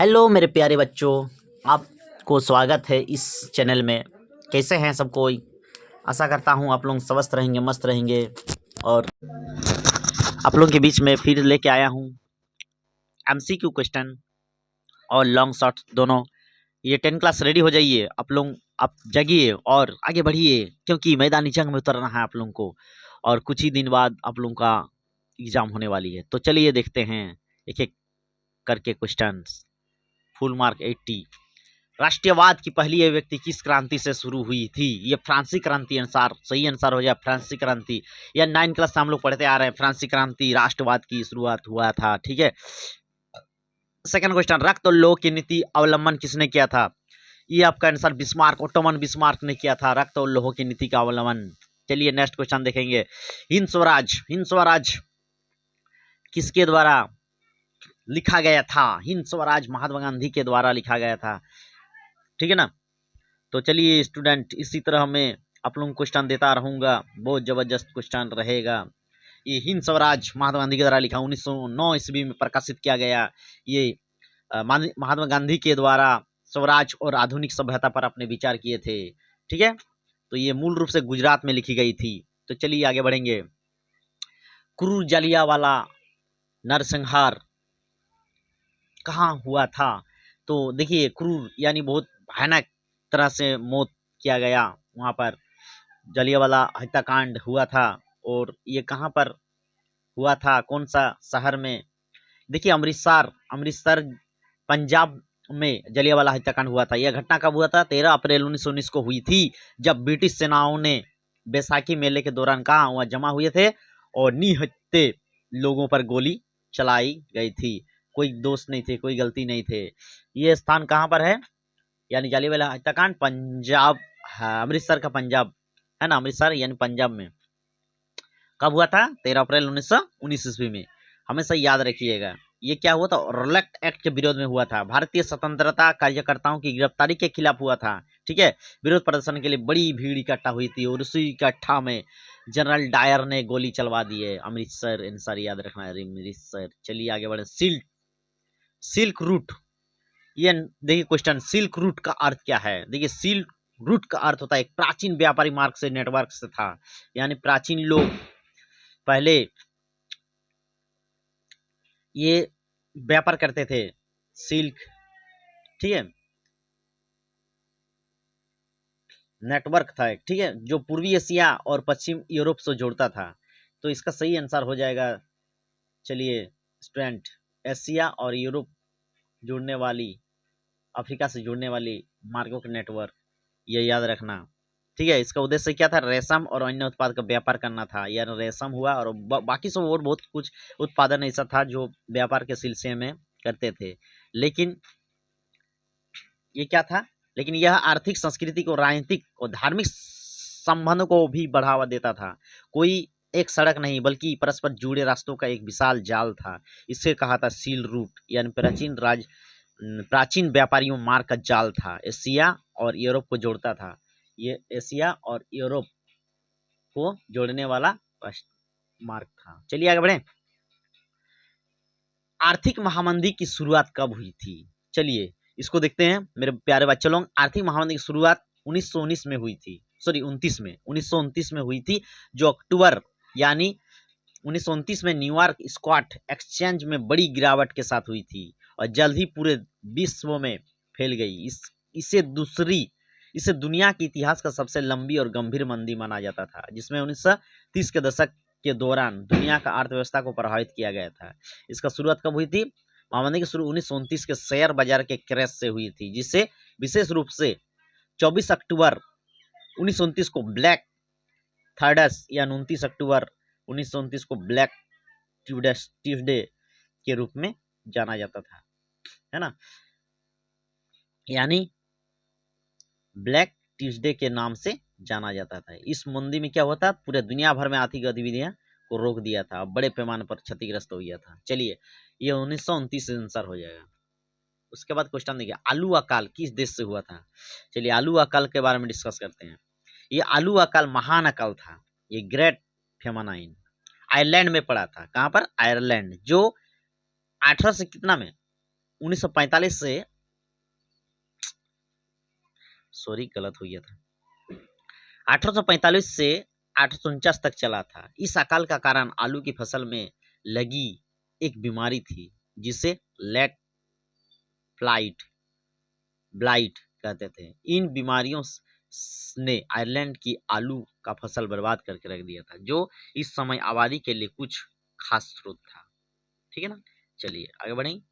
Hello मेरे प्यारे बच्चों, आपको स्वागत है इस चैनल में। कैसे हैं सब कोई? आशा करता हूँ आप लोग स्वस्थ रहेंगे, मस्त रहेंगे। और आप लोगों के बीच में फिर लेके आया हूँ एमसीक्यू क्वेश्चन और लॉन्ग शॉर्ट दोनों। ये 10 क्लास रेडी हो जाइए आप लोग, आप जगिए और आगे बढ़िए, क्योंकि मैदानी जंग में उतरना है आप लोगों को। और कुछ ही दिन बाद आप लोगों का एग्जाम होने वाली है, तो चलिए देखते हैं एक एक करके क्वेश्चन। Full mark 80। राष्ट्रवाद की पहली अभिव्यक्ति किस क्रांति से शुरू हुई थी? ये फ्रांसीसी क्रांति अनुसार सही आंसर हो जाए फ्रांसीसी क्रांति। या 9 क्लास से हम लोग पढ़ते आ रहे हैं, फ्रांसीसी क्रांति राष्ट्रवाद की शुरुआत हुआ था। ठीक है। सेकंड क्वेश्चन, रक्त और लोह की नीति अवलंबन किसने किया था? ये आपका आंसर बिस्मार्क, ओटोमन बिस्मार्क ने किया था रक्त और लोह की नीति का अवलंबन। चलिए नेक्स्ट क्वेश्चन देखेंगे। हिंद स्वराज, हिंद स्वराज किसके द्वारा लिखा गया था? हिंद स्वराज महात्मा गांधी के द्वारा लिखा गया था। ठीक है ना। तो चलिए स्टूडेंट, इसी तरह मैं आप लोगों को क्वेश्चन देता रहूंगा, बहुत जबरदस्त क्वेश्चन रहेगा। ये हिंद स्वराज महात्मा गांधी के द्वारा लिखा 1909 ईस्वी में प्रकाशित किया गया। ये महात्मा गांधी के द्वारा स्वराज और आधुनिक सभ्यता पर अपने विचार किए थे। ठीक है। तो ये मूल रूप से गुजरात में लिखी गई थी। तो चलिए आगे बढ़ेंगे। क्रूर जलियांवाला नरसंहार कहाँ हुआ था? तो देखिए, क्रूर यानी बहुत भयानक तरह से मौत किया गया, वहां पर जलियांवाला हत्याकांड हुआ था। और ये कहाँ पर हुआ था, कौन सा शहर में? देखिए अमृतसर, अमृतसर पंजाब में जलियांवाला हत्याकांड हुआ था। यह घटना कब हुआ था? 13 अप्रैल 1919 को हुई थी, जब ब्रिटिश सेनाओं ने बैसाखी मेले के दौरान कहा वहां जमा हुए थे और निहत्थे लोगों पर गोली चलाई गई थी। कोई दोष नहीं थे, कोई गलती नहीं थे। ये स्थान कहाँ पर है? यानी जलियांवाला हत्याकांड पंजाब, अमृतसर का पंजाब है ना, अमृतसर यानी पंजाब में। कब हुआ था? 13 अप्रैल 1919 ईस्वी में। हमेशा याद रखिएगा। ये क्या हुआ था? रॉलेट एक्ट के विरोध में हुआ था। भारतीय स्वतंत्रता कार्यकर्ताओं की गिरफ्तारी के खिलाफ हुआ था। ठीक है। विरोध प्रदर्शन के लिए बड़ी भीड़ इकट्ठा हुई थी और उसी इकट्ठा में जनरल डायर ने गोली चलवा दी है। अमृतसर आंसर याद रखना है, अमृतसर। चलिए आगे बढ़े। Silk, silk route. ये देखिए क्वेश्चन, सिल्क रूट का अर्थ क्या है? देखिए सिल्क रूट का अर्थ होता है एक प्राचीन व्यापारी मार्ग से, नेटवर्क से था। यानी प्राचीन लोग पहले ये व्यापार करते थे, सिल्क। ठीक है। नेटवर्क था एक, ठीक है, जो पूर्वी एशिया और पश्चिम यूरोप से जोड़ता था। तो इसका सही आंसर हो जाएगा, चलिए स्टूडेंट, एशिया और यूरोप जुड़ने वाली, अफ्रीका से जुड़ने वाली मार्गों का नेटवर्क, ये याद रखना। ठीक है। इसका उद्देश्य क्या था? रेशम और अन्य उत्पाद का व्यापार करना था। यार रेशम हुआ और बाकी सब और बहुत कुछ उत्पादन ऐसा था जो व्यापार के सिलसिले में करते थे। लेकिन ये क्या था? लेकिन यह आर्थिक, सांस्कृतिक और राजनीतिक और धार्मिक संबंधों को भी बढ़ावा देता था। कोई एक सड़क नहीं बल्कि परस्पर जुड़े रास्तों का एक विशाल जाल था। इसे कहा था सील रूट, यानी प्राचीन व्यापारियों मार्ग का जाल था। एशिया और यूरोप को जोड़ता था। ये एशिया और यूरोप को जोड़ने वाला मार्ग था। चलिए आगे बढ़े। आर्थिक महामंदी की शुरुआत कब हुई थी? चलिए इसको देखते हैं मेरे प्यारे बच्चों लोग। आर्थिक महामंदी की शुरुआत 1919 में हुई थी, सॉरी 29 में, 1929 में हुई थी, जो अक्टूबर यानी 1929 में न्यूयॉर्क स्टॉक एक्सचेंज में बड़ी गिरावट के साथ हुई थी और जल्द ही पूरे विश्व में फैल गई। इसे दुनिया के इतिहास का सबसे लंबी और गंभीर मंदी माना जाता था, जिसमें 1930 के दशक के दौरान दुनिया का अर्थव्यवस्था को प्रभावित किया गया था। इसका शुरुआत कब हुई थी? महामंदी की शुरू 1929 के शेयर बाजार के क्रैश से हुई थी, जिसे विशेष रूप से 24 अक्टूबर 1929 को ब्लैक थर्डस या 29 अक्टूबर 1929 को ब्लैक ट्यूसडे के रूप में जाना जाता था, है ना। यानी ब्लैक ट्यूसडे के नाम से जाना जाता था। इस मंदी में क्या होता? पूरे दुनिया भर में आर्थिक गतिविधियां को रोक दिया था, बड़े पैमाने पर क्षतिग्रस्त हो गया था। चलिए ये 1929 आंसर हो जाएगा। उसके बाद क्वेश्चन देखिए, आलू अकाल किस देश से हुआ था? चलिए आलू अकाल के बारे में डिस्कस करते हैं। ये आलू अकाल महान अकाल था, ये ग्रेट फेमानाइन आयरलैंड में पड़ा था। कहां पर? आयरलैंड, जो 1800 कितना में 1945 से सॉरी गलत हो गया था 1845 से 1849 तक चला था। इस अकाल का कारण आलू की फसल में लगी एक बीमारी थी जिसे लेग ब्लाइट कहते थे। इन बीमारियों ने आयरलैंड की आलू का फसल बर्बाद करके रख दिया था, जो इस समय आबादी के लिए कुछ खास स्रोत था। ठीक है ना, चलिए आगे बढ़ें।